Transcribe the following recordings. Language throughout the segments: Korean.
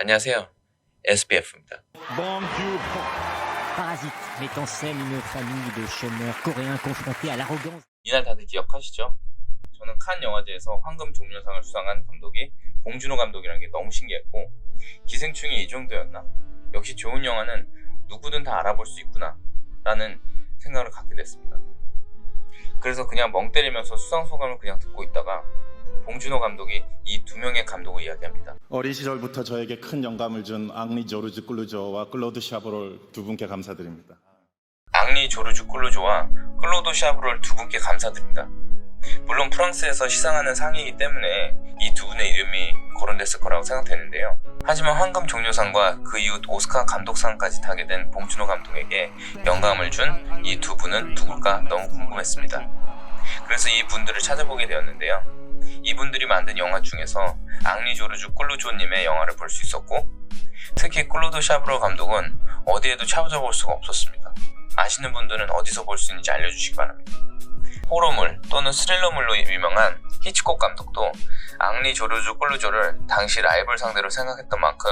안녕하세요. SBF입니다. Parasite met en scène une famille de chômeurs coréens confrontés à l'arrogance. 이날 다들 기억하시죠? 저는 칸 영화제에서 황금 종려상을 수상한 감독이 봉준호 감독이라는 게 너무 신기했고, 기생충이 이 정도였나? 역시 좋은 영화는 누구든 다 알아볼 수 있구나 라는 생각을 갖게 됐습니다. 그래서 그냥 멍 때리면서 수상 소감을 그냥 듣고 있다가 봉준호 감독이 이 두 명의 감독을 이야기합니다. 어린 시절부터 저에게 큰 영감을 준 앙리 조르주 클루조와 클로드 샤브롤 두 분께 감사드립니다. 앙리 조르주 클루조와 클로드 샤브롤 두 분께 감사드립니다. 물론 프랑스에서 시상하는 상이기 때문에 이 두 분의 이름이 거론됐을 거라고 생각되는데요. 하지만 황금 종려상과 그 이후 오스카 감독상까지 타게 된 봉준호 감독에게 영감을 준 이 두 분은 누굴까 너무 궁금했습니다. 그래서 이 분들을 찾아보게 되었는데요. 이분들이 만든 영화 중에서 앙리 조르주 클루조님의 영화를 볼 수 있었고, 특히 클로드 샤브롤 감독은 어디에도 찾아볼 수가 없었습니다. 아시는 분들은 어디서 볼 수 있는지 알려주시기 바랍니다. 호러물 또는 스릴러물로 유명한 히치콕 감독도 앙리 조르주 클루조를 당시 라이벌 상대로 생각했던 만큼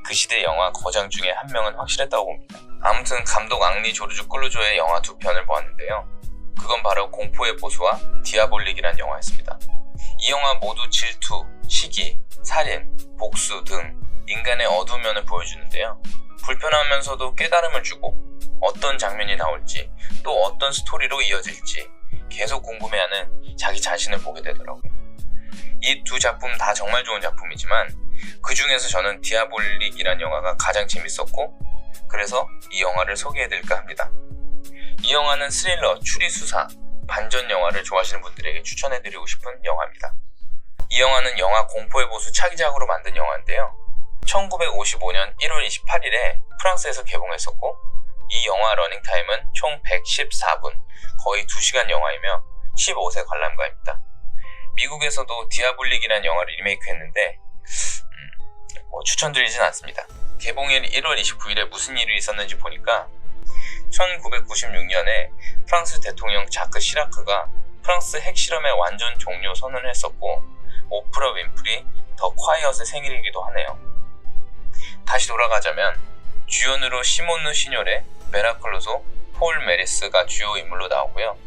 그 시대 영화 거장 중에 한 명은 확실했다고 봅니다. 아무튼 감독 앙리 조르주 클루조의 영화 두 편을 보았는데요. 그건 바로 공포의 보수와 디아볼릭이란 영화였습니다. 이 영화 모두 질투, 시기, 살인, 복수 등 인간의 어두운 면을 보여주는데요. 불편하면서도 깨달음을 주고 어떤 장면이 나올지 또 어떤 스토리로 이어질지 계속 궁금해하는 자기 자신을 보게 되더라고요. 이 두 작품 다 정말 좋은 작품이지만 그 중에서 저는 디아볼릭이란 영화가 가장 재밌었고, 그래서 이 영화를 소개해드릴까 합니다. 이 영화는 스릴러, 추리수사, 반전 영화를 좋아하시는 분들에게 추천해드리고 싶은 영화입니다. 이 영화는 영화 공포의 보수 차기작으로 만든 영화인데요. 1955년 1월 28일에 프랑스에서 개봉했었고, 이 영화 러닝타임은 총 114분, 거의 2시간 영화이며 15세 관람가입니다. 미국에서도 디아볼릭이라는 영화를 리메이크했는데 추천드리진 않습니다. 개봉일 1월 29일에 무슨 일이 있었는지 보니까 1996년에 프랑스 대통령 자크 시라크가 프랑스 핵실험의 완전 종료 선언을 했었고, 오프라 윈프리 더 콰이엇의 생일이기도 하네요. 다시 돌아가자면 주연으로 시몬느 시뇨레, 베라클로소, 폴 메리스가 주요 인물로 나오고요.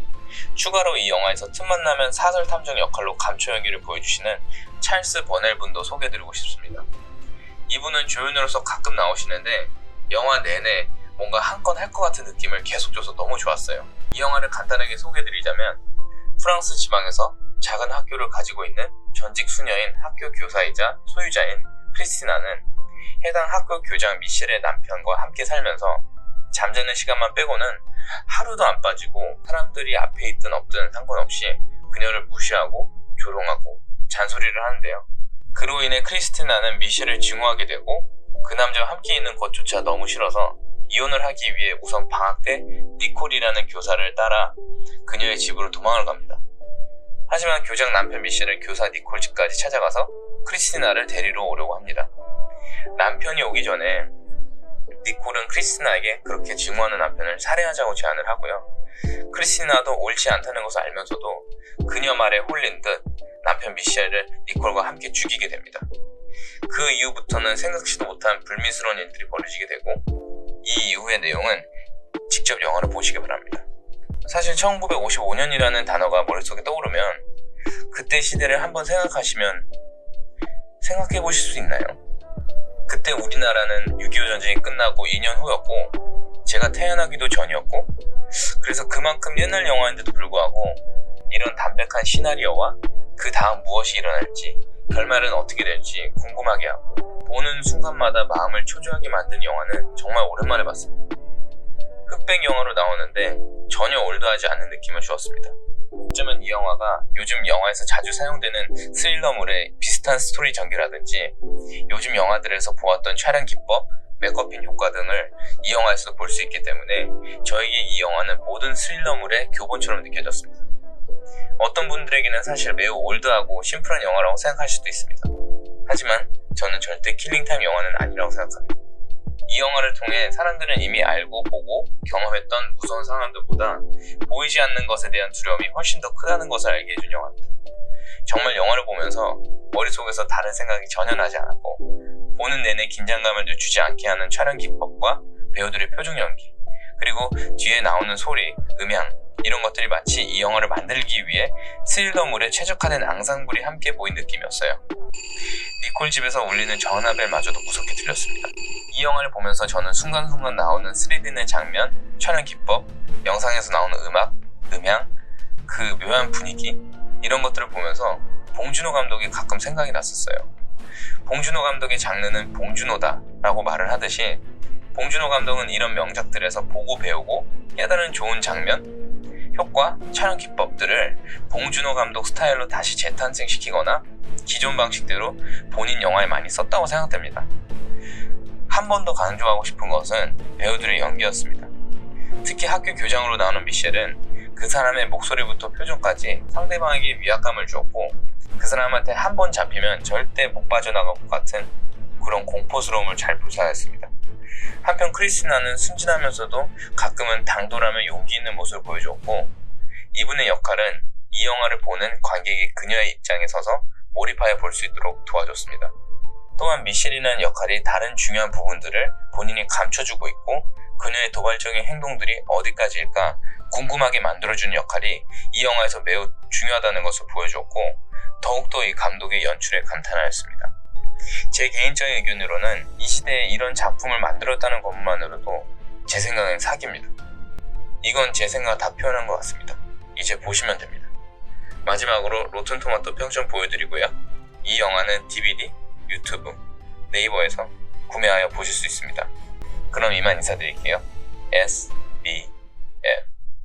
추가로 이 영화에서 틈만 나면 사설 탐정 역할로 감초 연기를 보여주시는 찰스 버넬 분도 소개해드리고 싶습니다. 이분은 조연으로서 가끔 나오시는데 영화 내내 뭔가 한 건 할 것 같은 느낌을 계속 줘서 너무 좋았어요. 이 영화를 간단하게 소개해드리자면, 프랑스 지방에서 작은 학교를 가지고 있는 전직 수녀인 학교 교사이자 소유자인 크리스티나는 해당 학교 교장 미셸의 남편과 함께 살면서 잠자는 시간만 빼고는 하루도 안 빠지고 사람들이 앞에 있든 없든 상관없이 그녀를 무시하고 조롱하고 잔소리를 하는데요. 그로 인해 크리스티나는 미셸을 증오하게 되고 그 남자와 함께 있는 것조차 너무 싫어서 이혼을 하기 위해 우선 방학 때 니콜이라는 교사를 따라 그녀의 집으로 도망을 갑니다. 하지만 교장 남편 미셸은 교사 니콜 집까지 찾아가서 크리스티나를 데리러 오려고 합니다. 남편이 오기 전에 니콜은 크리스티나에게 그렇게 증오하는 남편을 살해하자고 제안을 하고요. 크리스티나도 옳지 않다는 것을 알면서도 그녀 말에 홀린 듯 남편 미셸을 니콜과 함께 죽이게 됩니다. 그 이후부터는 생각지도 못한 불미스러운 일들이 벌어지게 되고, 이 이후의 내용은 직접 영화를 보시기 바랍니다. 사실 1955년이라는 단어가 머릿속에 떠오르면 그때 시대를 한번 생각하시면 생각해 보실 수 있나요? 그때 우리나라는 6.25 전쟁이 끝나고 2년 후였고 제가 태어나기도 전이었고, 그래서 그만큼 옛날 영화인데도 불구하고 이런 담백한 시나리오와 그 다음 무엇이 일어날지, 결말은 어떻게 될지 궁금하게 하고 보는 순간마다 마음을 초조하게 만든 영화는 정말 오랜만에 봤습니다. 흑백 영화로 나오는데 전혀 올드하지 않은 느낌을 주었습니다. 어쩌면 이 영화가 요즘 영화에서 자주 사용되는 스릴러물의 비슷한 스토리 전개라든지 요즘 영화들에서 보았던 촬영 기법, 메이크업인 효과 등을 이 영화에서도 볼 수 있기 때문에 저에게 이 영화는 모든 스릴러물의 교본처럼 느껴졌습니다. 어떤 분들에게는 사실 매우 올드하고 심플한 영화라고 생각할 수도 있습니다. 하지만 저는 절대 킬링타임 영화는 아니라고 생각합니다. 이 영화를 통해 사람들은 이미 알고 보고 경험했던 무서운 상황들보다 보이지 않는 것에 대한 두려움이 훨씬 더 크다는 것을 알게 해준 영화입니다. 정말 영화를 보면서 머릿속에서 다른 생각이 전혀 나지 않았고 보는 내내 긴장감을 늦추지 않게 하는 촬영 기법과 배우들의 표정 연기, 그리고 뒤에 나오는 소리, 음향 이런 것들이 마치 이 영화를 만들기 위해 스릴러물에 최적화된 앙상블이 함께 보인 느낌이었어요. 니콜 집에서 울리는 전화벨마저도 무섭게 들렸습니다. 이 영화를 보면서 저는 순간순간 나오는 스릴있는 장면, 촬영 기법, 영상에서 나오는 음악, 음향, 그 묘한 분위기 이런 것들을 보면서 봉준호 감독이 가끔 생각이 났었어요. 봉준호 감독의 장르는 봉준호다 라고 말을 하듯이 봉준호 감독은 이런 명작들에서 보고 배우고 깨달은 좋은 장면, 효과, 촬영 기법들을 봉준호 감독 스타일로 다시 재탄생시키거나 기존 방식대로 본인 영화에 많이 썼다고 생각됩니다. 한 번 더 강조하고 싶은 것은 배우들의 연기였습니다. 특히 학교 교장으로 나오는 미셸은 그 사람의 목소리부터 표정까지 상대방에게 위압감을 주었고 그 사람한테 한 번 잡히면 절대 못 빠져나갈 것 같은 그런 공포스러움을 잘 묘사했습니다. 한편 크리스티나는 순진하면서도 가끔은 당돌하며 용기 있는 모습을 보여줬고 이분의 역할은 이 영화를 보는 관객이 그녀의 입장에 서서 몰입하여 볼 수 있도록 도와줬습니다. 또한 미셸이라는 역할이 다른 중요한 부분들을 본인이 감춰주고 있고 그녀의 도발적인 행동들이 어디까지일까 궁금하게 만들어주는 역할이 이 영화에서 매우 중요하다는 것을 보여줬고 더욱더 이 감독의 연출에 감탄하였습니다. 제 개인적인 의견으로는 이 시대에 이런 작품을 만들었다는 것만으로도 제 생각엔 사기입니다. 이건 제 생각 다 표현한 것 같습니다. 이제 보시면 됩니다. 마지막으로 로튼토마토 평점 보여드리고요. 이 영화는 DVD, 유튜브, 네이버에서 구매하여 보실 수 있습니다. 그럼 이만 인사드릴게요. SBF